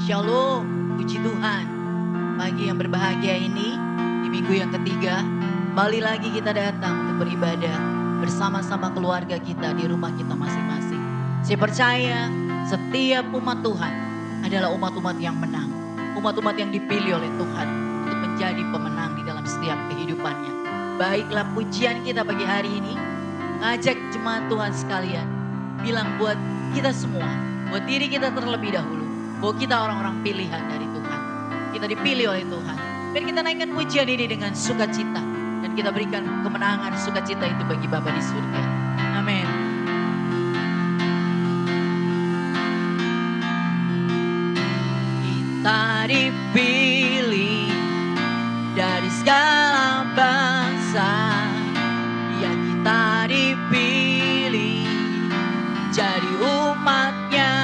Shalom, puji Tuhan. Pagi yang berbahagia ini, di minggu yang ketiga, kembali lagi kita datang untuk beribadah bersama-sama keluarga kita di rumah kita masing-masing. Saya percaya setiap umat Tuhan adalah umat-umat yang menang. Umat-umat yang dipilih oleh Tuhan untuk menjadi pemenang di dalam setiap kehidupannya. Baiklah pujian kita pagi hari ini, ngajak jemaat Tuhan sekalian, bilang buat kita semua, buat diri kita terlebih dahulu, bahwa kita orang-orang pilihan dari Tuhan. Kita dipilih oleh Tuhan. Biar kita naikkan pujian ini dengan sukacita. Dan kita berikan kemenangan sukacita itu bagi Bapa di surga. Amin. Kita dipilih dari segala bangsa. Ya kita dipilih jadi umatnya.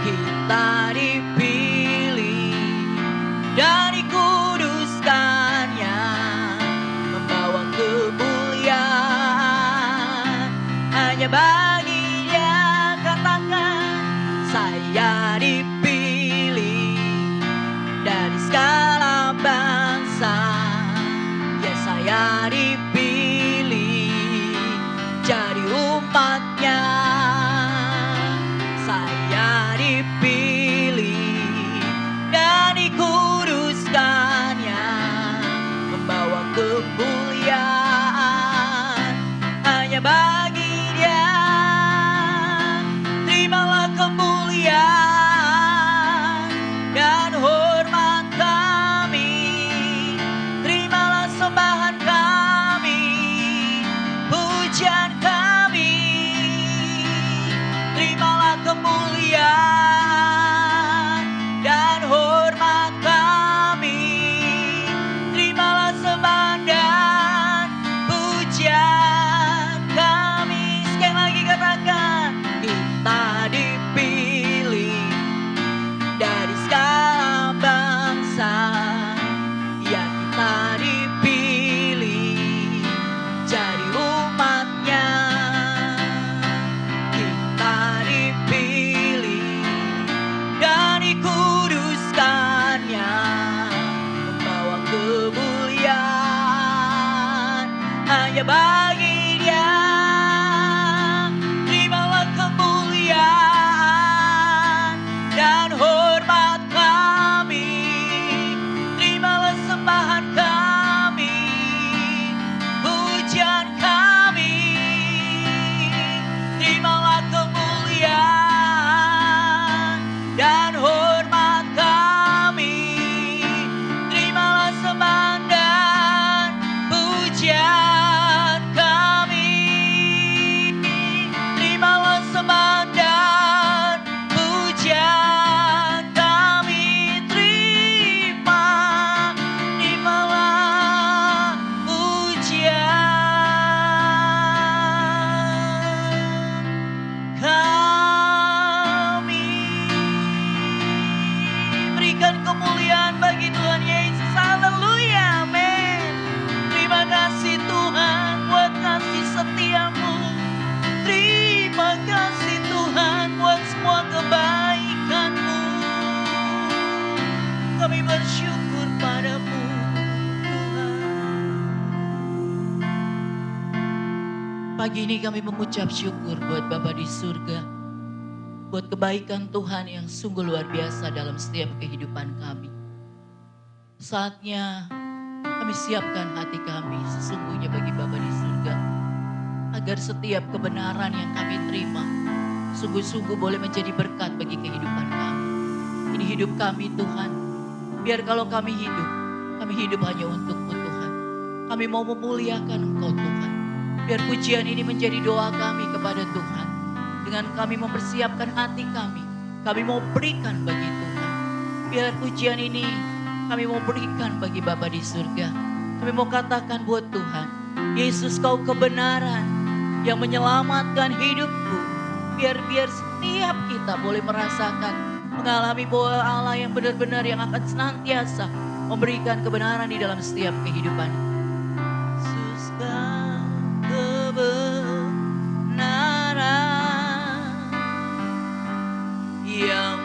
Kita dipilih dan dikuduskannya, membawa kemuliaan hanya bagi Dia. Katakan, saya dipilih dari segala bangsa. Ya saya dipilih jadi umatnya. Saya dipilih dan dikuduskannya, membawa kemuliaan hanya bagi Dia. Terimalah kemuliaan dan hormat kami. Terimalah sembahan kami, pujian kami. Terimalah kemuliaan dan hormat kami. Terimalah sembahan dan pujian kami. Sekali lagi katakan, kita dipilih dari segala bangsa. Ya kita dipilih jadi umatnya. Kita dipilih dan dikuduskannya, membawa kemuliaan hanya bagi Dia. Terimalah kemuliaan dan hormat kami. Terimalah sembahan kami, pujian kami. Terimalah kemuliaan dan hormat kami. Terimalah sembahan dan pujian kami. Terimalah sembahan dan pujian kami. Terimalah pujian kami. Berikan kemuliaan bagi Tuhan Yesus. Haleluya, amin. Terima kasih Tuhan buat kasih setiamu. Terima kasih Tuhan buat semua kebaikan-Mu. Kami bersyukur padamu Tuhan. Pagi ini kami mengucap syukur buat Bapa di surga, buat kebaikan Tuhan yang sungguh luar biasa dalam setiap kehidupan kami. Saatnya kami siapkan hati kami sesungguhnya bagi Bapa di surga, agar setiap kebenaran yang kami terima sungguh-sungguh boleh menjadi berkat bagi kehidupan kami. Ini hidup kami Tuhan, biar kalau kami hidup hanya untuk-Mu Tuhan. Kami mau memuliakan Engkau Tuhan. Biar pujian ini menjadi doa kami kepada Tuhan. Dengan kami mempersiapkan hati kami mau berikan bagi Tuhan. Biar pujian ini kami mau berikan bagi Bapa di surga. Kami mau katakan buat Tuhan, Yesus Kau kebenaran yang menyelamatkan hidupku. Biar setiap kita boleh merasakan, mengalami bahwa Allah yang benar-benar yang akan senantiasa memberikan kebenaran di dalam setiap kehidupan. Yesus Kau kebenaran yang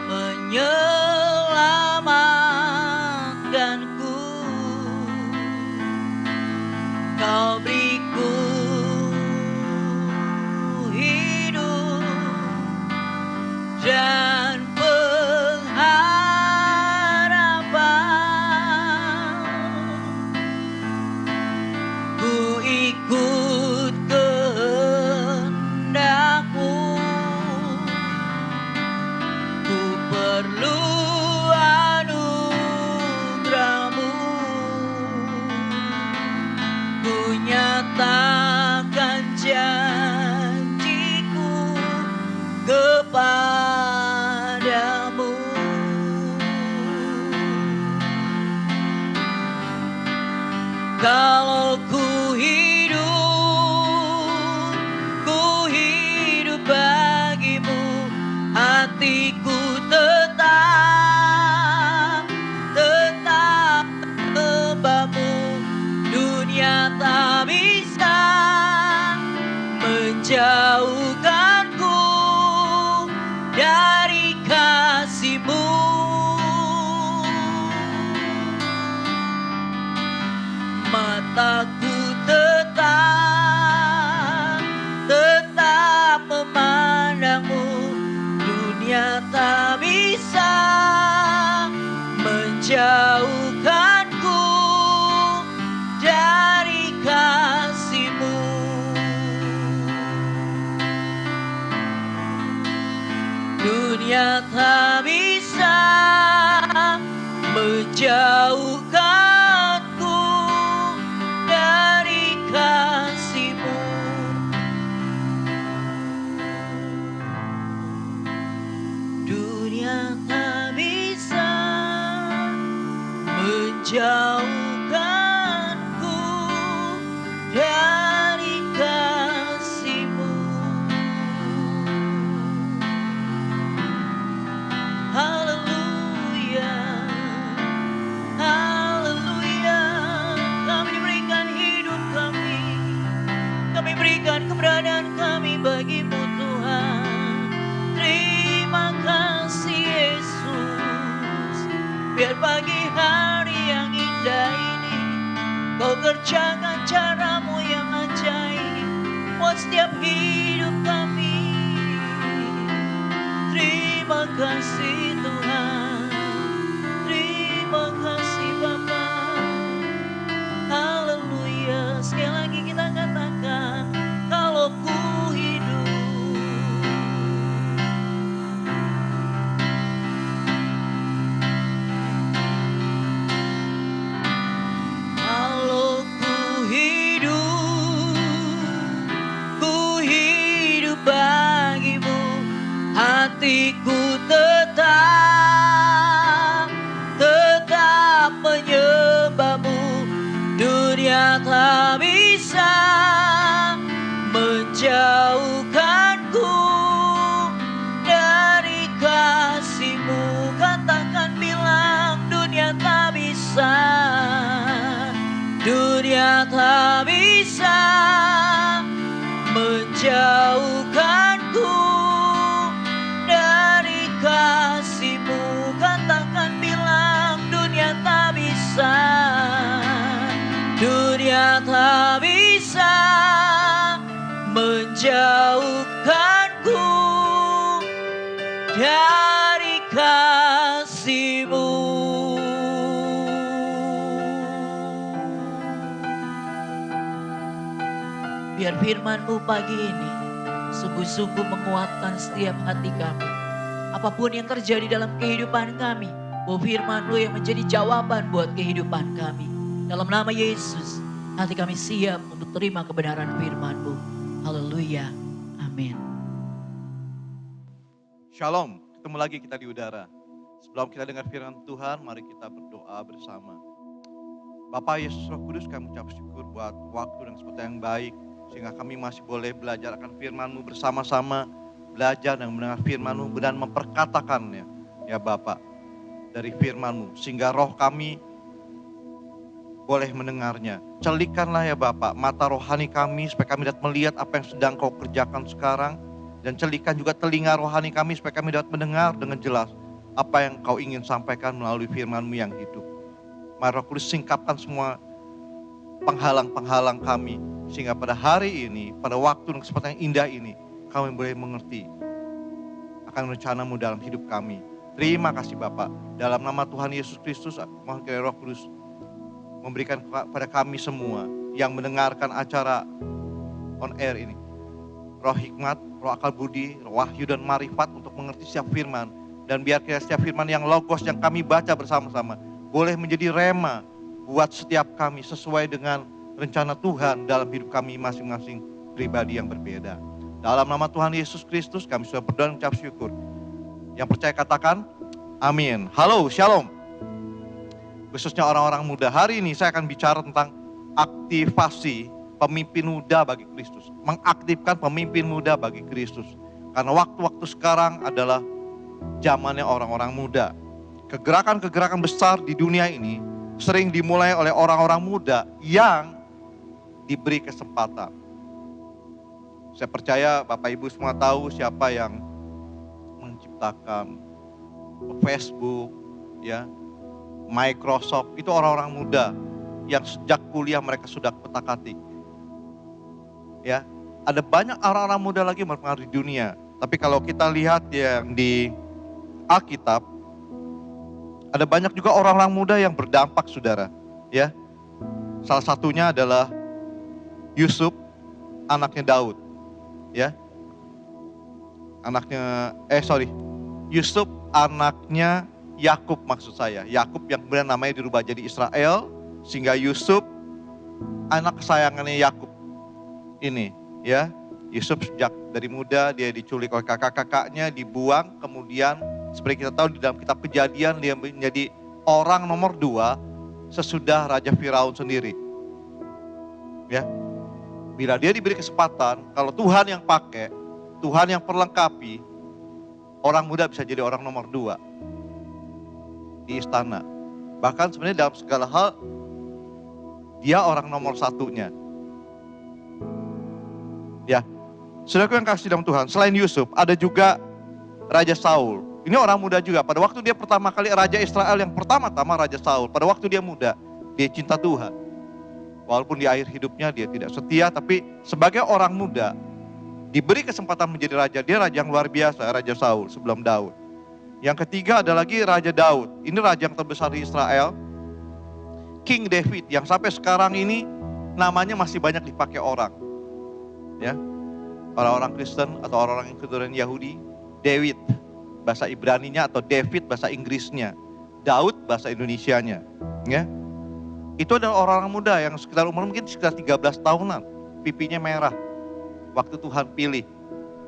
dunia tak bisa menjauhkanku dari kasih-Mu. Dunia tak bisa menjauhkanku dari kasih-Mu. Haleluya, haleluya. Kami diberikan hidup kami berikan keberadaan kami bagi-Mu Tuhan. Terima kasih Yesus, biar pagi hari yang indah ini Kau kerjakan cara-Mu yang ajaib buat setiap hidup kami. Terima kasih Tuhan, terima kasih Bapa. Haleluya. Sekali lagi kita katakan, kalau ku hidup, kalau ku hidup bagi-Mu, hatiku tetap menyembah-Mu. Dunia tak bisa menjauhkanku dari kasih-Mu. Katakan, bilang, dunia tak bisa, dunia tak bisa menjauhkanku dari kasih-Mu. Katakan, bilang, dunia tak bisa, dunia tak bisa menjauhkanku dari kasih-Mu. Biar firman-Mu pagi ini sungguh-sungguh menguatkan setiap hati kami. Apapun yang terjadi dalam kehidupan kami, bahwa firman-Mu yang menjadi jawaban buat kehidupan kami. Dalam nama Yesus, hati kami siap untuk terima kebenaran firman-Mu. Haleluya. Amin. Shalom, ketemu lagi kita di udara. Sebelum kita dengar firman Tuhan, mari kita berdoa bersama. Bapa Yesus Roh Kudus, kami ucap syukur buat waktu dan kesempatan yang baik, sehingga kami masih boleh belajar akan firman-Mu bersama-sama, belajar dan mendengar firman-Mu dan memperkatakannya, ya Bapa, dari firman-Mu, sehingga roh kami boleh mendengarnya. Celikanlah ya Bapa mata rohani kami, supaya kami dapat melihat apa yang sedang Kau kerjakan sekarang, dan celikan juga telinga rohani kami, supaya kami dapat mendengar dengan jelas apa yang Kau ingin sampaikan melalui firman-Mu yang hidup. Mari Roh Kudus singkapkan semua penghalang-penghalang kami, sehingga pada hari ini, pada waktu dan kesempatan yang indah ini, kami boleh mengerti akan rencana-Mu dalam hidup kami. Terima kasih Bapa. Dalam nama Tuhan Yesus Kristus, mohon kiranya Roh Kudus memberikan kepada kami semua yang mendengarkan acara on air ini roh hikmat, roh akal budi, roh wahyu dan marifat untuk mengerti setiap firman. Dan biar setiap firman yang logos yang kami baca bersama-sama boleh menjadi rema buat setiap kami sesuai dengan rencana Tuhan dalam hidup kami masing-masing pribadi yang berbeda. Dalam nama Tuhan Yesus Kristus kami sudah berdoa dan mengucap syukur. Yang percaya katakan amin. Halo, shalom. Khususnya orang-orang muda, hari ini saya akan bicara tentang aktivasi pemimpin muda bagi Kristus. Mengaktifkan pemimpin muda bagi Kristus. Karena waktu-waktu sekarang adalah zamannya orang-orang muda. Kegerakan-kegerakan besar di dunia ini sering dimulai oleh orang-orang muda yang diberi kesempatan. Saya percaya Bapak Ibu semua tahu siapa yang menciptakan Facebook, ya, Microsoft, itu orang-orang muda yang sejak kuliah mereka sudah kutak-atik. Ya, ada banyak orang-orang muda lagi berpengaruh di dunia. Tapi kalau kita lihat yang di Alkitab, ada banyak juga orang-orang muda yang berdampak, saudara. Ya, salah satunya adalah Yusuf, anaknya Daud. Ya, Yusuf anaknya Yakub maksud saya. Yakub yang kemudian namanya dirubah jadi Israel, sehingga Yusuf anak kesayangannya Yakub. Ini ya, Yusuf sejak dari muda dia diculik oleh kakak-kakaknya, dibuang, kemudian seperti kita tahu di dalam kitab Kejadian dia menjadi orang nomor 2 sesudah Raja Firaun sendiri. Ya, bila dia diberi kesempatan, kalau Tuhan yang pakai, Tuhan yang perlengkapi, orang muda bisa jadi orang nomor 2 di istana. Bahkan sebenarnya dalam segala hal, dia orang nomor 1-nya. Ya, saudaraku yang kasih dalam Tuhan, selain Yusuf, ada juga Raja Saul. Ini orang muda juga. Pada waktu dia pertama kali Raja Israel yang pertama-tama Raja Saul. Pada waktu dia muda, dia cinta Tuhan. Walaupun di akhir hidupnya dia tidak setia, tapi sebagai orang muda, diberi kesempatan menjadi raja. Dia raja yang luar biasa, Raja Saul sebelum Daud. Yang ketiga ada lagi Raja Daud. Ini raja yang terbesar di Israel. King David yang sampai sekarang ini namanya masih banyak dipakai orang. Ya, orang-orang Kristen atau orang-orang yang keturunan Yahudi, David bahasa Ibraninya atau David bahasa Inggrisnya, Daud bahasa Indonesianya. Ya, itu adalah orang-orang muda yang sekitar umur mungkin sekitar 13 tahunan, pipinya merah. Waktu Tuhan pilih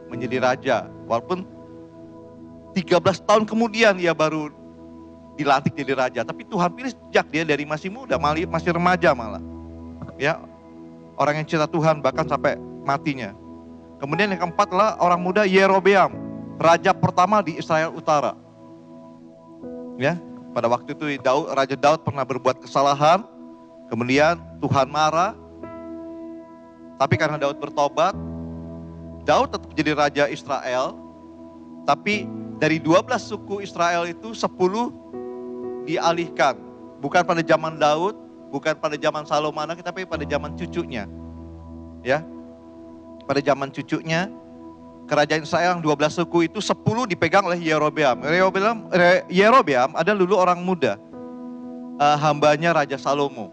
menjadi raja, walaupun 13 tahun kemudian ia baru dilantik jadi raja, tapi Tuhan pilih sejak dia dari masih muda, masih remaja malah. Ya, orang yang cinta Tuhan bahkan sampai matinya. Kemudian yang keempat adalah orang muda Yerobeam, raja pertama di Israel Utara. Ya, pada waktu itu Raja Daud pernah berbuat kesalahan, kemudian Tuhan marah. Tapi karena Daud bertobat, Daud tetap jadi raja Israel. Tapi dari 12 suku Israel itu 10 dialihkan. Bukan pada zaman Daud, bukan pada zaman Salomo, tapi pada zaman cucunya. Ya, pada zaman cucunya, kerajaan Israel yang 12 suku itu 10 dipegang oleh Yerobeam. Yerobeam ada dulu orang muda, hambanya Raja Salomo,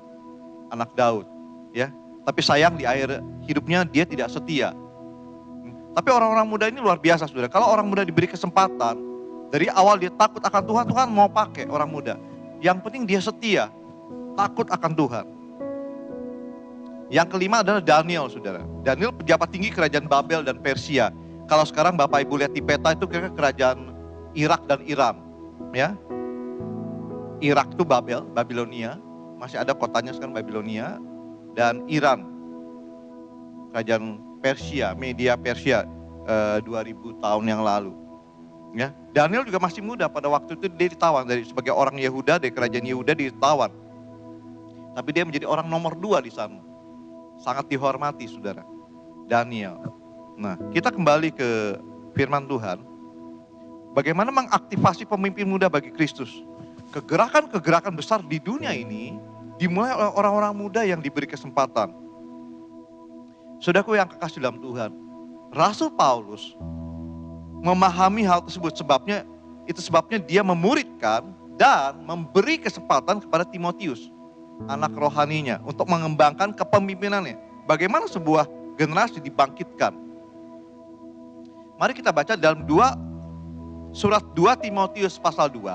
anak Daud. Ya, tapi sayang di akhir hidupnya dia tidak setia. Tapi orang-orang muda ini luar biasa, saudara. Kalau orang muda diberi kesempatan, dari awal dia takut akan Tuhan, Tuhan mau pakai orang muda. Yang penting dia setia, takut akan Tuhan. Yang kelima adalah Daniel, saudara. Daniel pejabat tinggi kerajaan Babel dan Persia. Kalau sekarang Bapak Ibu lihat di peta itu kira-kira kerajaan Irak dan Iran. Ya, Irak itu Babel, Babilonia. Masih ada kotanya sekarang Babilonia. Dan Iran, kerajaan Persia, media Persia 2000 tahun yang lalu. Ya, Daniel juga masih muda pada waktu itu dia ditawan sebagai orang Yehuda dari kerajaan Yehuda ditawan. Tapi dia menjadi orang nomor 2 di sana. Sangat dihormati, saudara. Daniel. Nah, kita kembali ke firman Tuhan. Bagaimana mengaktifasi pemimpin muda bagi Kristus? Kegerakan-kegerakan besar di dunia ini dimulai oleh orang-orang muda yang diberi kesempatan. Saudaraku yang kekasih dalam Tuhan, Rasul Paulus memahami hal tersebut, sebabnya dia memuridkan dan memberi kesempatan kepada Timotius, anak rohaninya, untuk mengembangkan kepemimpinannya. Bagaimana sebuah generasi dibangkitkan. Mari kita baca dalam surat 2 Timotius pasal 2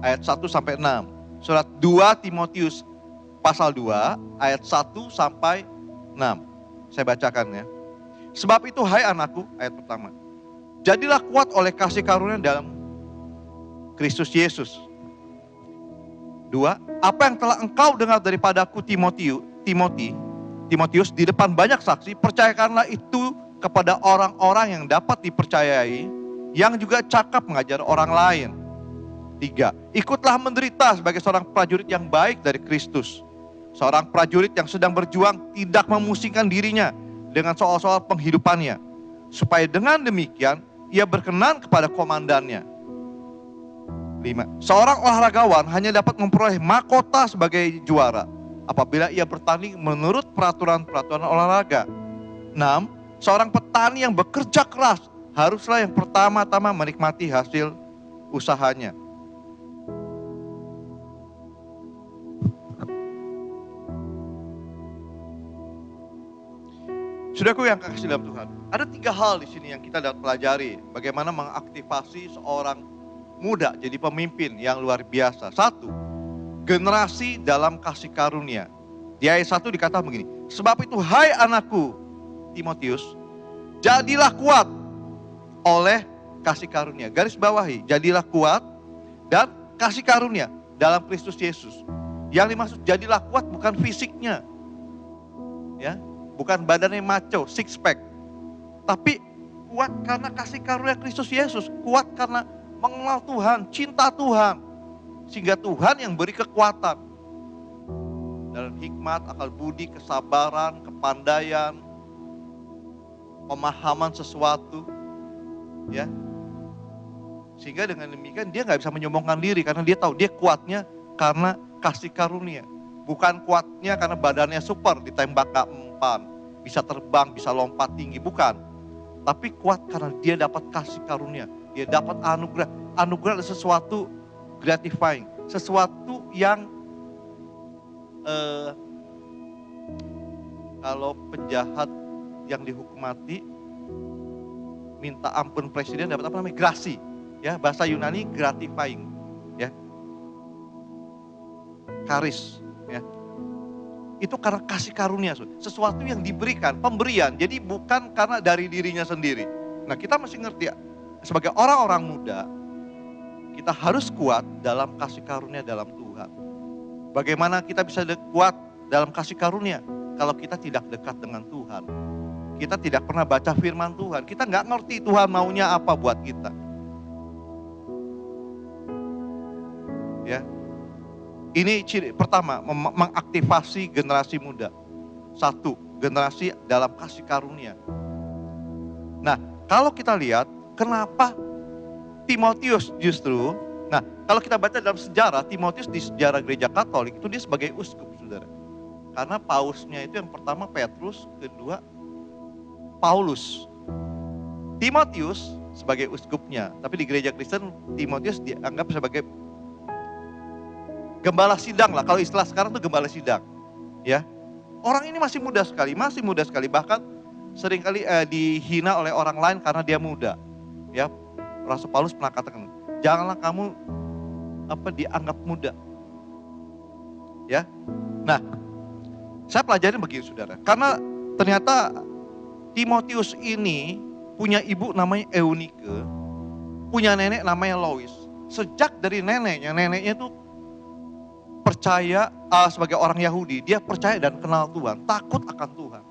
ayat 1 sampai 6. Surat 2 Timotius pasal 2 ayat 1 sampai 6. Saya bacakan ya. Sebab itu hai anakku, ayat pertama, jadilah kuat oleh kasih karunia dalam Kristus Yesus. 2, apa yang telah engkau dengar daripadaku Timotius di depan banyak saksi, percayakanlah itu kepada orang-orang yang dapat dipercayai, yang juga cakap mengajar orang lain. 3, ikutlah menderita sebagai seorang prajurit yang baik dari Kristus. Seorang prajurit yang sedang berjuang tidak memusingkan dirinya dengan soal-soal penghidupannya, supaya dengan demikian ia berkenan kepada komandannya. 5, seorang olahragawan hanya dapat memperoleh mahkota sebagai juara apabila ia bertanding menurut peraturan-peraturan olahraga. 6, seorang petani yang bekerja keras haruslah yang pertama-tama menikmati hasil usahanya. Saudaraku yang kasih dalam Tuhan, ada 3 hal di sini yang kita dapat pelajari. Bagaimana mengaktifasi seorang muda jadi pemimpin yang luar biasa. 1, generasi dalam kasih karunia. Di ayat 1 dikatakan begini, sebab itu hai anakku Timotius, jadilah kuat oleh kasih karunia. Garis bawahi, jadilah kuat dan kasih karunia dalam Kristus Yesus. Yang dimaksud jadilah kuat bukan fisiknya, ya, bukan badannya maco, six pack, tapi kuat karena kasih karunia Kristus Yesus, kuat karena mengenal Tuhan, cinta Tuhan, sehingga Tuhan yang beri kekuatan dalam hikmat, akal budi, kesabaran, kepandaian, pemahaman sesuatu, ya. Sehingga dengan demikian dia nggak bisa menyombongkan diri karena dia tahu dia kuatnya karena kasih karunia. Bukan kuatnya karena badannya super, ditembak gak mempan, bisa terbang, bisa lompat tinggi, bukan. Tapi kuat karena dia dapat kasih karunia, dia dapat anugerah. Anugerah adalah sesuatu gratifying, sesuatu yang kalau penjahat yang dihukum mati minta ampun presiden dapat apa namanya? Grasi. Ya, bahasa Yunani gratifying, ya. Karis, ya. Itu karena kasih karunia, sesuatu yang diberikan, pemberian. Jadi bukan karena dari dirinya sendiri. Nah, kita mesti ngerti ya, sebagai orang-orang muda, kita harus kuat dalam kasih karunia dalam Tuhan. Bagaimana kita bisa kuat dalam kasih karunia kalau kita tidak dekat dengan Tuhan? Kita tidak pernah baca firman Tuhan, kita nggak ngerti Tuhan maunya apa buat kita. Ya, ini ciri pertama, mengaktifasi generasi muda. 1, generasi dalam kasih karunia. Nah, kalau kita lihat kenapa Timotius justru, nah kalau kita baca dalam sejarah, Timotius di sejarah gereja Katolik itu dia sebagai uskup, saudara. Karena pausnya itu yang pertama Petrus, kedua Paulus. Timotius sebagai uskupnya, tapi di gereja Kristen Timotius dianggap sebagai gembala sidang lah, kalau istilah sekarang tuh gembala sidang, ya. Orang ini masih muda sekali, bahkan seringkali dihina oleh orang lain karena dia muda, ya. Rasul Paulus pernah katakan, janganlah kamu dianggap muda, ya. Nah, saya pelajarin begini, saudara, karena ternyata Timotius ini punya ibu namanya Eunike, punya nenek namanya Lois. Sejak dari neneknya tuh percaya sebagai orang Yahudi, dia percaya dan kenal Tuhan, takut akan Tuhan.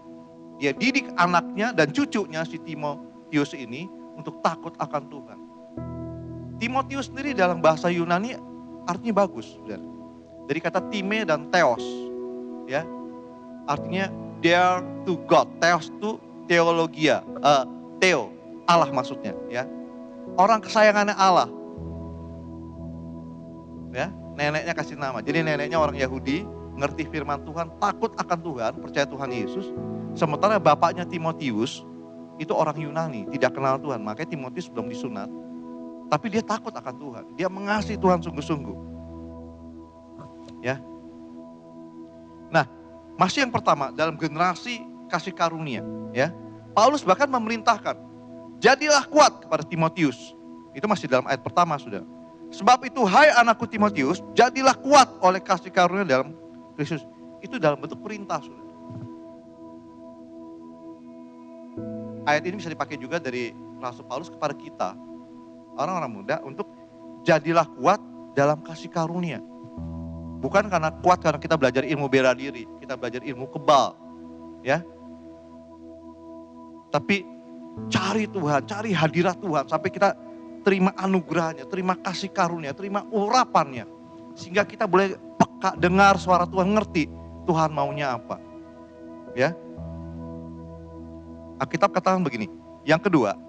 Dia didik anaknya dan cucunya si Timotius ini untuk takut akan Tuhan. Timotius sendiri dalam bahasa Yunani artinya bagus, saudara. Dari kata time dan theos, ya, artinya dear to God. Theos itu teologia, theo, Allah maksudnya, ya. Orang kesayangannya Allah, ya. Neneknya kasih nama, jadi neneknya orang Yahudi, ngerti firman Tuhan, takut akan Tuhan, percaya Tuhan Yesus. Sementara bapaknya Timotius itu orang Yunani, tidak kenal Tuhan, makanya Timotius belum disunat. Tapi dia takut akan Tuhan, dia mengasihi Tuhan sungguh-sungguh, ya. Nah, masih yang pertama dalam generasi kasih karunia, ya. Paulus bahkan memerintahkan, jadilah kuat kepada Timotius. Itu masih dalam ayat pertama, sudah. Sebab itu hai anakku Timotius, jadilah kuat oleh kasih karunia dalam Kristus. Itu dalam bentuk perintah, saudara. Ayat ini bisa dipakai juga dari Rasul Paulus kepada kita, orang-orang muda, untuk jadilah kuat dalam kasih karunia. Bukan karena kuat karena kita belajar ilmu bela diri, kita belajar ilmu kebal, ya. Tapi cari Tuhan, cari hadirat Tuhan sampai kita terima anugerahnya, terima kasih karunia, terima urapannya. Sehingga kita boleh peka dengar suara Tuhan, ngerti Tuhan maunya apa. Ya. Alkitab katakan begini. Yang kedua,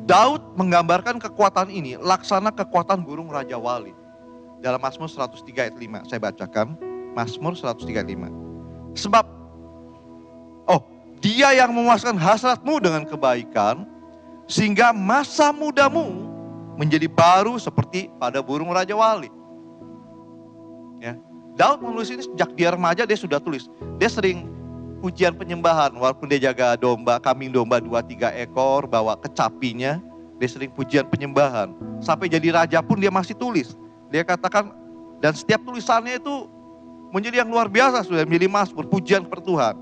Daud menggambarkan kekuatan ini laksana kekuatan burung Raja Wali. Dalam Mazmur 103 ayat 5, saya bacakan. Mazmur 103 ayat 5. Sebab, dia yang memuaskan hasratmu dengan kebaikan, sehingga masa mudamu menjadi baru seperti pada burung Raja Wali. Ya. Daud menulis ini sejak dia remaja, dia sudah tulis. Dia sering pujian penyembahan. Walaupun dia jaga domba, kambing domba 2-3 ekor, bawa kecapinya, dia sering pujian penyembahan. Sampai jadi raja pun dia masih tulis. Dia katakan, dan setiap tulisannya itu menjadi yang luar biasa, sudah menjadi mazmur, pujian per Tuhan.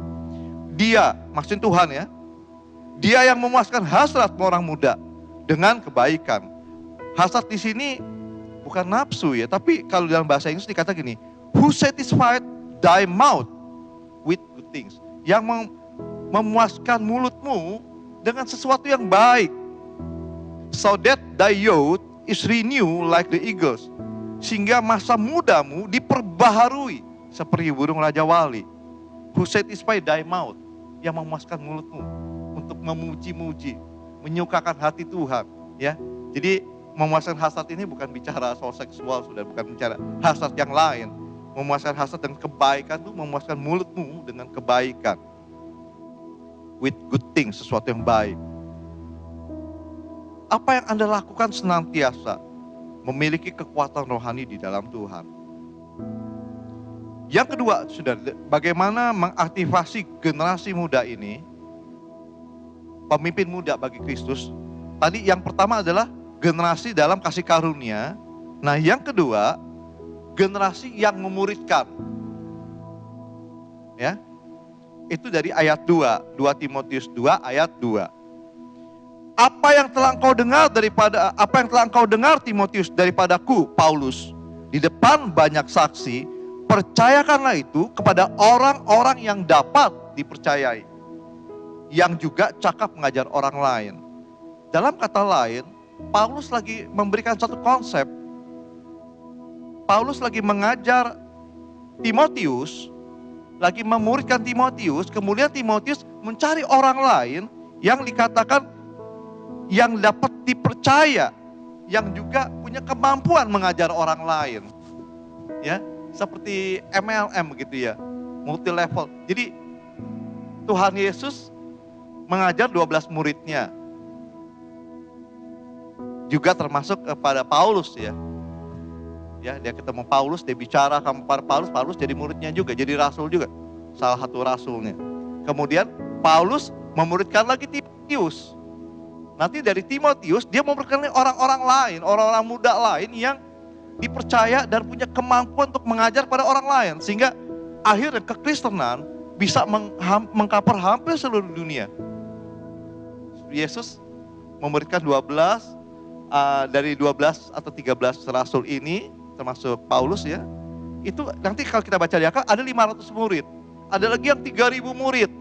Dia, maksud Tuhan ya, dia yang memuaskan hasrat orang muda dengan kebaikan. Hasrat di sini bukan nafsu ya, tapi kalau dalam bahasa Inggris dikata gini, who satisfied thy mouth with good things. Yang memuaskan mulutmu dengan sesuatu yang baik. So that thy youth is renewed like the eagles. Sehingga masa mudamu diperbaharui seperti burung Raja Wali. Who satisfied thy mouth. Yang memuaskan mulutmu untuk memuji-muji, menyukakan hati Tuhan. Ya, jadi memuaskan hasrat ini bukan bicara soal seksual, sudah bukan bicara hasrat yang lain. Memuaskan hasrat dengan kebaikan itu memuaskan mulutmu dengan kebaikan. With good things, sesuatu yang baik. Apa yang Anda lakukan senantiasa memiliki kekuatan rohani di dalam Tuhan. Yang kedua, saudara, bagaimana mengaktifasi generasi muda ini, pemimpin muda bagi Kristus. Tadi yang pertama adalah generasi dalam kasih karunia. Nah yang kedua, generasi yang memuridkan. Ya, itu dari ayat 2 Timotius 2 ayat 2. Apa yang telah engkau dengar Timotius daripadaku Paulus di depan banyak saksi, percayakanlah itu kepada orang-orang yang dapat dipercayai, yang juga cakap mengajar orang lain. Dalam kata lain, Paulus lagi memberikan satu konsep. Paulus lagi mengajar Timotius, lagi memuridkan Timotius, kemudian Timotius mencari orang lain yang dikatakan yang dapat dipercaya, yang juga punya kemampuan mengajar orang lain. Ya, seperti MLM begitu ya, multi level. Jadi Tuhan Yesus mengajar 12 muridnya. Juga termasuk kepada Paulus ya. Ya, dia ketemu Paulus, dia bicara kepada Paulus, Paulus jadi muridnya juga, jadi rasul juga. Salah satu rasulnya. Kemudian Paulus memuridkan lagi Timotius. Nanti dari Timotius dia memuridkan orang-orang lain, orang-orang muda lain yang dipercaya dan punya kemampuan untuk mengajar pada orang lain. Sehingga akhirnya kekristenan bisa mengcover hampir seluruh dunia. Yesus memuridkan 12, dari 12 atau 13 rasul ini, termasuk Paulus ya, itu nanti kalau kita baca di akal ada 500 murid. Ada lagi yang 3.000 murid.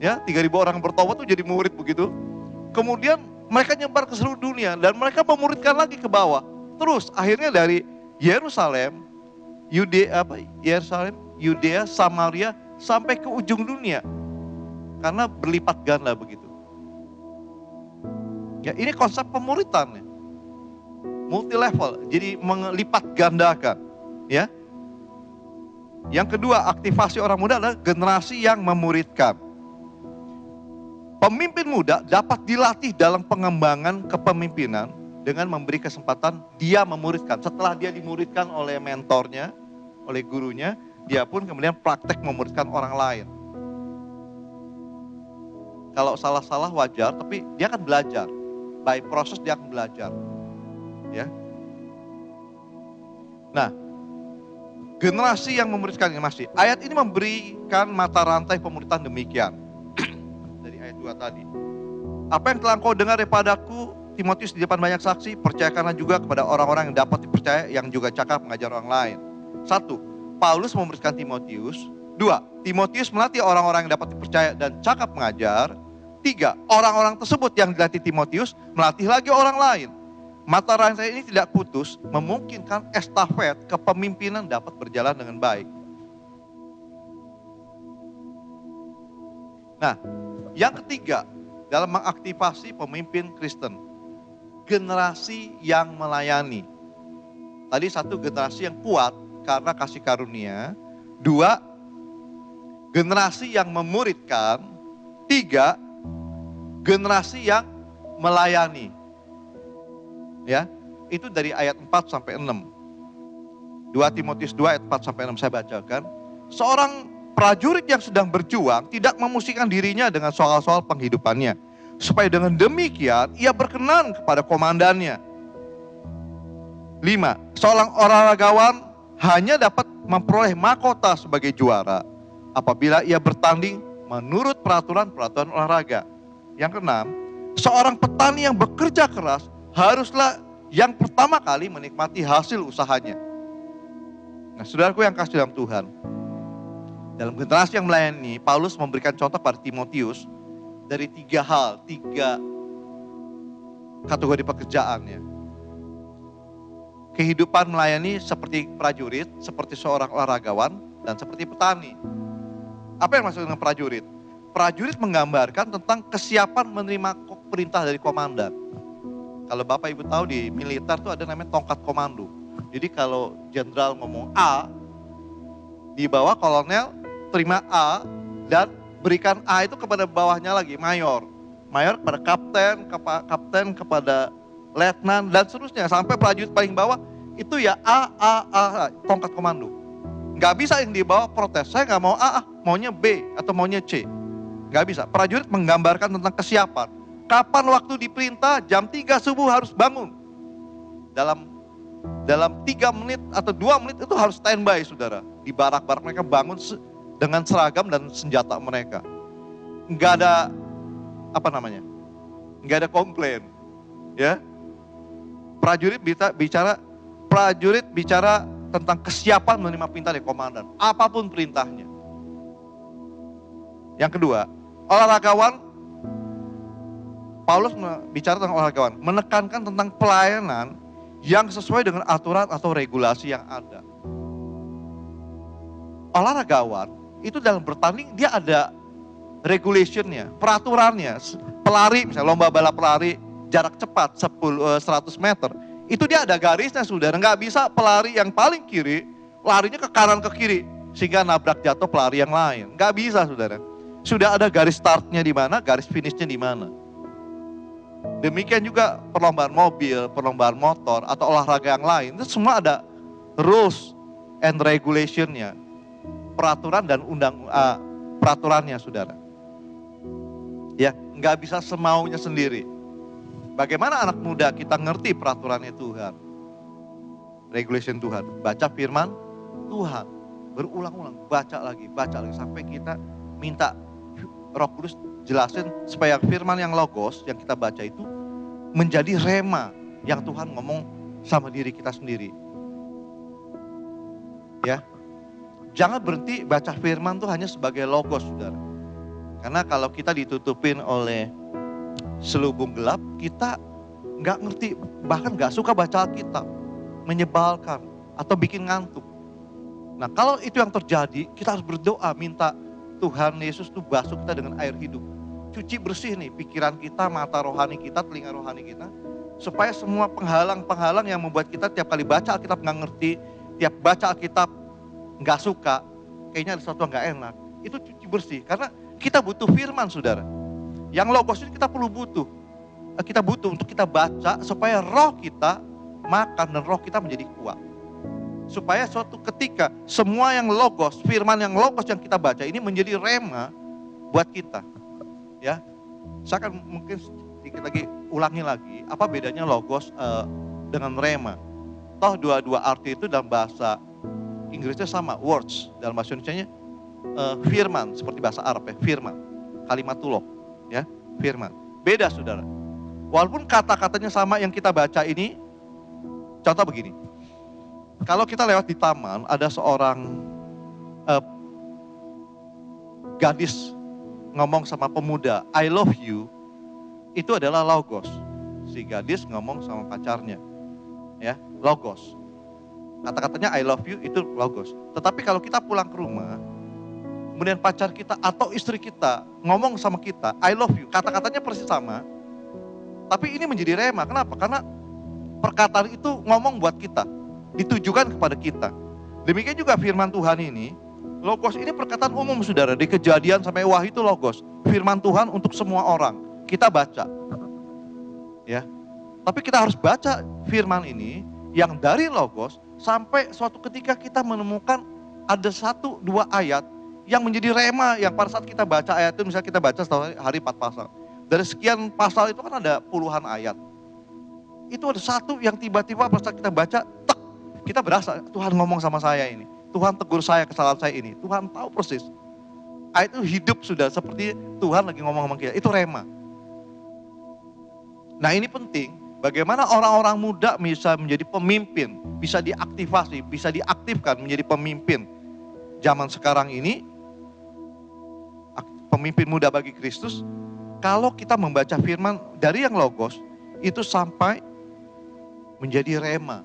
Ya, 3.000 orang bertobat tuh jadi murid begitu. Kemudian mereka nyebar ke seluruh dunia dan mereka memuridkan lagi ke bawah. Terus akhirnya dari Yerusalem, Yudea, Samaria sampai ke ujung dunia. Karena berlipat ganda begitu. Ya, ini konsep pemuridan ya. Multi level, jadi melipat gandakan, ya. Yang kedua, aktivasi orang muda adalah generasi yang memuridkan. Pemimpin muda dapat dilatih dalam pengembangan kepemimpinan dengan memberi kesempatan dia memuridkan. Setelah dia dimuridkan oleh mentornya, oleh gurunya, dia pun kemudian praktek memuridkan orang lain. Kalau salah-salah wajar, tapi dia akan belajar. By proses dia akan belajar. Ya. Nah, generasi yang memuridkan ini masih. Ayat ini memberikan mata rantai pemuridan demikian. Dari ayat 2 tadi. Apa yang telah engkau dengar daripadaku, Timotius di depan banyak saksi, percayakanlah juga kepada orang-orang yang dapat dipercaya, yang juga cakap mengajar orang lain. 1. Paulus memuridkan Timotius. 2. Timotius melatih orang-orang yang dapat dipercaya dan cakap mengajar. 3. Orang-orang tersebut yang dilatih Timotius melatih lagi orang lain. Mata rantai ini tidak putus, memungkinkan estafet kepemimpinan dapat berjalan dengan baik. Nah, yang ketiga, dalam mengaktifasi pemimpin Kristen, generasi yang melayani. Tadi 1, generasi yang kuat karena kasih karunia. 2, generasi yang memuridkan. 3, generasi yang melayani. Ya, itu dari ayat 4 sampai 6. 2 Timotius 2 ayat 4 sampai 6 saya bacakan. Seorang prajurit yang sedang berjuang tidak memusingkan dirinya dengan soal-soal penghidupannya. Supaya dengan demikian ia berkenan kepada komandannya. 5. Seorang olahragawan hanya dapat memperoleh mahkota sebagai juara apabila ia bertanding menurut peraturan-peraturan olahraga. Yang keenam, seorang petani yang bekerja keras haruslah yang pertama kali menikmati hasil usahanya. Nah, saudaraku yang kasih dalam Tuhan, dalam generasi yang melayani, Paulus memberikan contoh pada Timotius dari 3 hal, 3 kategori pekerjaannya. Kehidupan melayani seperti prajurit, seperti seorang olahragawan, dan seperti petani. Apa yang maksud dengan prajurit? Prajurit menggambarkan tentang kesiapan menerima perintah dari komandan. Kalau Bapak Ibu tahu di militer tuh ada namanya tongkat komando. Jadi kalau jenderal ngomong A, di bawah kolonel terima A dan berikan A itu kepada bawahnya lagi, mayor. Mayor kepada kapten kepada letnan dan seterusnya. Sampai prajurit paling bawah itu ya A, tongkat komando. Nggak bisa yang di bawah protes, saya nggak mau A, maunya B atau maunya C. Nggak bisa, prajurit menggambarkan tentang kesiapan. Kapan waktu diperintah, jam 3 subuh harus bangun. Dalam 3 menit atau 2 menit itu harus standby, saudara. Di barak-barak mereka bangun dengan seragam dan senjata mereka. Nggak ada, nggak ada komplain. Ya, prajurit bicara tentang kesiapan menerima perintah dari komandan, apapun perintahnya. Yang kedua, olahragawan, Paulus bicara tentang olahragawan, menekankan tentang pelayanan yang sesuai dengan aturan atau regulasi yang ada. Olahragawan itu dalam bertanding dia ada regulationnya, peraturannya. Pelari, misalnya lomba balap pelari jarak cepat 100 meter, itu dia ada garisnya, saudara. Nggak bisa pelari yang paling kiri larinya ke kanan ke kiri sehingga nabrak jatuh pelari yang lain. Nggak bisa, saudara. Sudah ada garis startnya di mana, garis finishnya di mana. Demikian juga perlombaan mobil, perlombaan motor atau olahraga yang lain, itu semua ada rules and regulationnya, peraturan dan peraturannya, saudara. Ya, nggak bisa semaunya sendiri. Bagaimana anak muda kita ngerti peraturannya Tuhan, regulation Tuhan, baca firman Tuhan, berulang-ulang, baca lagi sampai kita minta Roh Kudus jelasin supaya firman yang logos yang kita baca itu menjadi rema yang Tuhan ngomong sama diri kita sendiri. Ya, jangan berhenti baca firman tuh hanya sebagai logos, saudara. Karena kalau kita ditutupin oleh selubung gelap, kita nggak ngerti, bahkan nggak suka baca Alkitab, menyebalkan atau bikin ngantuk. Nah, kalau itu yang terjadi, kita harus berdoa minta Tuhan Yesus tuh basuh kita dengan air hidup, cuci bersih nih pikiran kita, mata rohani kita, telinga rohani kita, supaya semua penghalang-penghalang yang membuat kita tiap kali baca Alkitab nggak ngerti, tiap baca Alkitab nggak suka, kayaknya ada sesuatu yang nggak enak, itu cuci bersih. Karena kita butuh firman, saudara. Yang logos ini kita butuh untuk kita baca supaya roh kita makan dan roh kita menjadi kuat. Supaya suatu ketika semua yang logos, firman yang logos yang kita baca ini menjadi rema buat kita. Ya, saya akan mungkin sedikit lagi ulangi lagi apa bedanya logos dengan rema. Toh dua-dua arti itu dalam bahasa Inggrisnya sama, words, dalam bahasa Indonesianya firman, seperti bahasa Arab ya, firman, kalimatullah, ya, firman. Beda, saudara. Walaupun kata-katanya sama yang kita baca ini, contoh begini. Kalau kita lewat di taman, ada seorang gadis ngomong sama pemuda, I love you, itu adalah logos. Si gadis ngomong sama pacarnya, ya, logos. Kata-katanya I love you itu logos. Tetapi kalau kita pulang ke rumah, kemudian pacar kita atau istri kita ngomong sama kita, I love you, kata-katanya persis sama, tapi ini menjadi rema. Kenapa? Karena perkataan itu ngomong buat kita, ditujukan kepada kita. Demikian juga firman Tuhan ini, logos ini perkataan umum, saudara. Di Kejadian sampai Wahyu itu logos, firman Tuhan untuk semua orang. Kita baca, ya. Tapi kita harus baca firman ini yang dari logos sampai suatu ketika kita menemukan ada 1-2 ayat yang menjadi rema, yang pada saat kita baca ayat itu, misalnya kita baca setiap hari 4 pasal. Dari sekian pasal itu kan ada puluhan ayat. Itu ada satu yang tiba-tiba pada saat kita baca, tek, kita berasa Tuhan ngomong sama saya ini. Tuhan tegur saya kesalahan saya ini. Tuhan tahu persis. Ayat itu hidup sudah seperti Tuhan lagi ngomong sama kita. Itu rema. Nah ini penting, bagaimana orang-orang muda bisa menjadi pemimpin, bisa diaktifasi, bisa diaktifkan menjadi pemimpin. Zaman sekarang ini, pemimpin muda bagi Kristus, kalau kita membaca firman dari yang logos, itu sampai menjadi rema.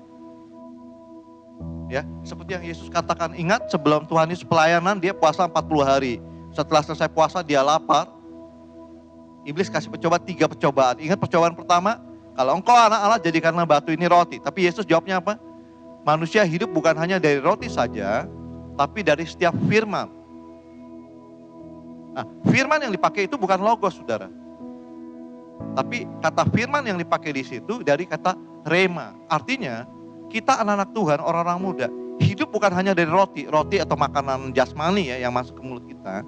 Ya, seperti yang Yesus katakan, ingat sebelum Tuhan Yesus pelayanan, dia puasa 40 hari. Setelah selesai puasa, dia lapar. Iblis kasih percobaan 3 percobaan. Ingat percobaan pertama, kalau engkau anak Allah jadikanlah batu ini roti. Tapi Yesus jawabnya apa? Manusia hidup bukan hanya dari roti saja, tapi dari setiap firman. Nah, firman yang dipakai itu bukan logos, saudara. Tapi kata firman yang dipakai di situ dari kata rema. Artinya, kita anak-anak Tuhan, orang-orang muda, hidup bukan hanya dari roti atau makanan jasmani ya yang masuk ke mulut kita.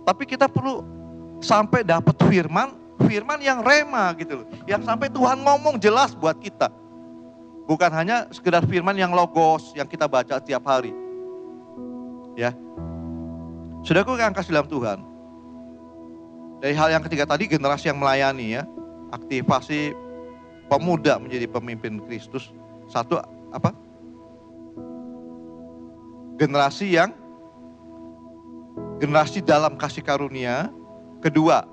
Tapi kita perlu sampai dapat firman yang rema gitu loh. Yang sampai Tuhan ngomong jelas buat kita. Bukan hanya sekedar firman yang logos yang kita baca tiap hari. Ya. Saudaraku yang kasih dalam Tuhan. Dari hal yang ketiga tadi, generasi yang melayani ya. Aktivasi pemuda menjadi pemimpin Kristus. Satu apa? Generasi dalam kasih karunia. Kedua,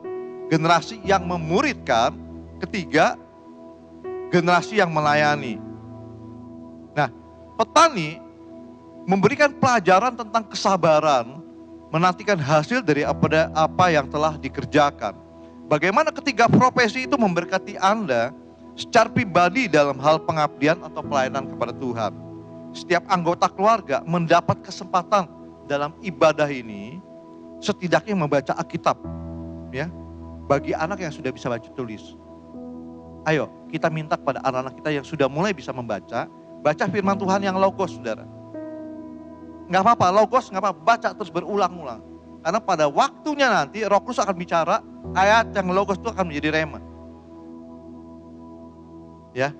generasi yang memuridkan. Ketiga, generasi yang melayani. Nah, petani memberikan pelajaran tentang kesabaran, menantikan hasil dari apa yang telah dikerjakan. Bagaimana ketiga profesi itu memberkati Anda secara pribadi dalam hal pengabdian atau pelayanan kepada Tuhan. Setiap anggota keluarga mendapat kesempatan dalam ibadah ini setidaknya membaca Alkitab. Ya, bagi anak yang sudah bisa baca tulis. Ayo kita minta kepada anak-anak kita yang sudah mulai bisa membaca, baca firman Tuhan yang logos, saudara. Nggak apa-apa, logos nggak apa-apa, baca terus berulang-ulang. Karena pada waktunya nanti Roh Kudus akan bicara, ayat yang logos itu akan menjadi rema. Ya.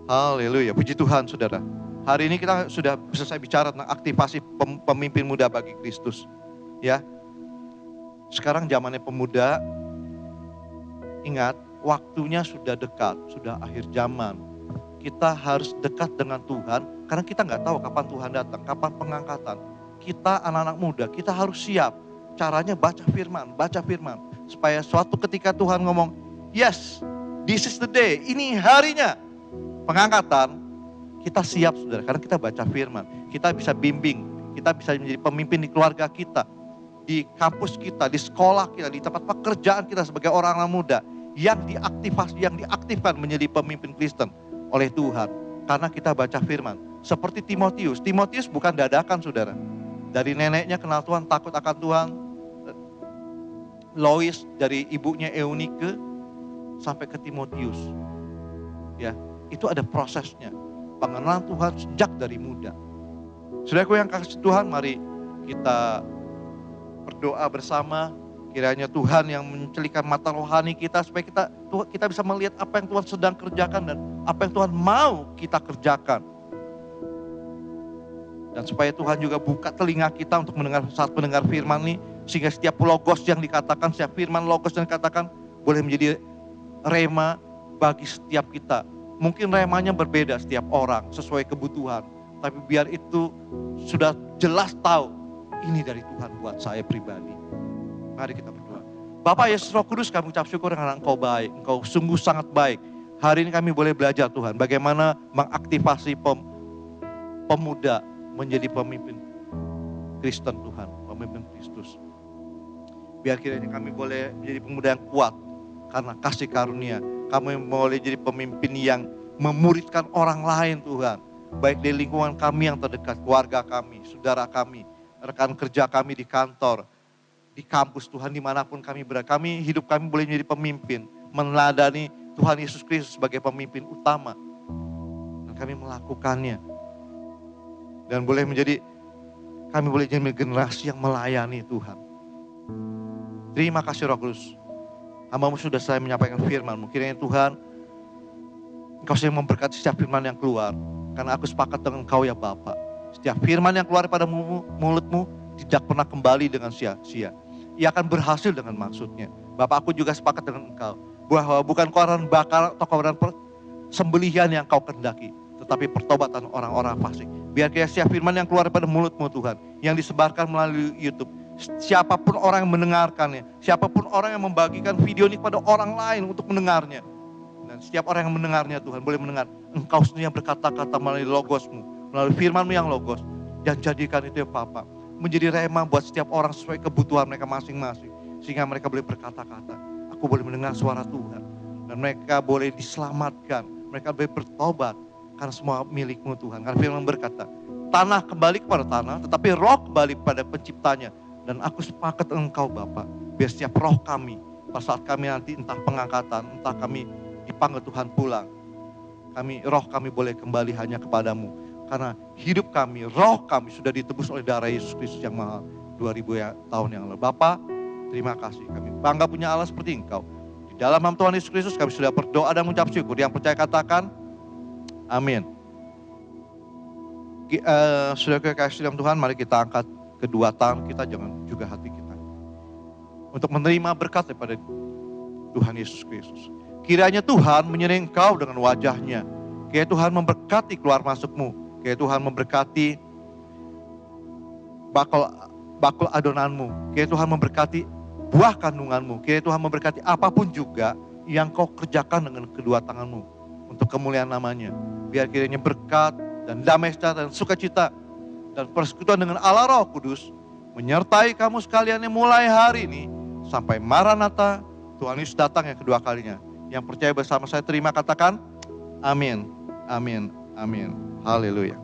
Haleluya, puji Tuhan saudara. Hari ini kita sudah selesai bicara tentang aktivasi pemimpin muda bagi Kristus. Ya. Sekarang zamannya pemuda, ingat waktunya sudah dekat, sudah akhir zaman. Kita harus dekat dengan Tuhan, karena kita nggak tahu kapan Tuhan datang, kapan pengangkatan. Kita anak-anak muda, kita harus siap. Caranya baca firman. Supaya suatu ketika Tuhan ngomong, yes, this is the day, ini harinya pengangkatan. Kita siap saudara, karena kita baca firman. Kita bisa bimbing, kita bisa menjadi pemimpin di keluarga kita, di kampus kita, di sekolah kita, di tempat pekerjaan kita sebagai orang muda yang diaktifkan menjadi pemimpin Kristen oleh Tuhan karena kita baca firman. Seperti Timotius bukan dadakan saudara. Dari neneknya kenal Tuhan, takut akan Tuhan. Lois dari ibunya Eunike sampai ke Timotius. Ya, itu ada prosesnya. Pengenalan Tuhan sejak dari muda. Saudaraku yang kasih Tuhan, mari kita berdoa bersama, kiranya Tuhan yang mencelikan mata rohani kita supaya kita bisa melihat apa yang Tuhan sedang kerjakan dan apa yang Tuhan mau kita kerjakan. Dan supaya Tuhan juga buka telinga kita untuk saat mendengar firman ini, sehingga setiap logos yang dikatakan, setiap firman logos yang dikatakan boleh menjadi rema bagi setiap kita. Mungkin remanya berbeda setiap orang sesuai kebutuhan, tapi biar itu sudah jelas tahu ini dari Tuhan buat saya pribadi. Mari kita berdoa. Bapak Yesus Roh Kudus, kami ucap syukur karena Engkau baik, Engkau sungguh sangat baik. Hari ini kami boleh belajar Tuhan, bagaimana mengaktifasi pemuda menjadi pemimpin Kristen Tuhan, pemimpin Kristus. Biar kiranya kami boleh menjadi pemuda yang kuat karena kasih karunia. Kami boleh jadi pemimpin yang memuridkan orang lain Tuhan. Baik di lingkungan kami yang terdekat, keluarga kami, saudara kami, rekan kerja kami di kantor, di kampus Tuhan, dimanapun kami berada. Hidup kami boleh menjadi pemimpin, meneladani Tuhan Yesus Kristus sebagai pemimpin utama. Dan kami melakukannya. Dan boleh menjadi kami boleh jadi generasi yang melayani Tuhan. Terima kasih Roh Kudus. Hamba-Mu sudah selesai menyampaikan firman-Mu. Kiranya Tuhan, Engkau sedang memberkati setiap firman yang keluar. Karena aku sepakat dengan Engkau ya Bapa. Setiap firman yang keluar pada mulut-Mu tidak pernah kembali dengan sia-sia. Ia akan berhasil dengan maksudnya. Bapak, aku juga sepakat dengan Engkau. Bahwa bukan korban bakar atau korban sembelihan yang Kau kehendaki. Tetapi pertobatan orang-orang fasik. Biar kiranya setiap firman yang keluar pada mulut-Mu Tuhan. Yang disebarkan melalui YouTube. Siapapun orang yang mendengarkannya. Siapapun orang yang membagikan video ini kepada orang lain untuk mendengarnya. Dan setiap orang yang mendengarnya Tuhan boleh mendengar. Engkau sendiri yang berkata-kata melalui logos-Mu. Melalui firman-Mu yang logos. Dan jadikan itu ya Bapa. Menjadi rema buat setiap orang sesuai kebutuhan mereka masing-masing. Sehingga mereka boleh berkata-kata. Aku boleh mendengar suara Tuhan. Dan mereka boleh diselamatkan. Mereka boleh bertobat. Karena semua milik-Mu Tuhan. Karena firman berkata. Tanah kembali kepada tanah. Tetapi roh kembali kepada penciptanya. Dan aku sepakat dengan Engkau Bapa. Biar setiap roh kami. Pada saat kami nanti entah pengangkatan. Entah kami dipanggil Tuhan pulang. Roh kami boleh kembali hanya kepadamu. Karena hidup kami, roh kami sudah ditebus oleh darah Yesus Kristus yang mahal 2000 tahun yang lalu. Bapa, terima kasih. Kami bangga punya Allah seperti Engkau. Di dalam nama Tuhan Yesus Kristus kami sudah berdoa dan mengucap syukur. Yang percaya katakan, amin. Sudah kekasih dalam Tuhan, mari kita angkat kedua tangan kita, jangan juga hati kita. Untuk menerima berkat daripada Tuhan Yesus Kristus. Kiranya Tuhan menyertai engkau dengan wajahnya. Kiranya Tuhan memberkati keluar masukmu. Kiranya Tuhan memberkati bakul adonanmu. Kiranya Tuhan memberkati buah kandunganmu. Kiranya Tuhan memberkati apapun juga yang kau kerjakan dengan kedua tanganmu. Untuk kemuliaan namanya. Biar kiranya berkat dan damai sejahtera dan sukacita dan persekutuan dengan Allah Roh Kudus menyertai kamu sekalian yang mulai hari ini sampai Maranatha, Tuhan Yesus datang yang kedua kalinya. Yang percaya bersama saya terima katakan amin, amin, amin, haleluya.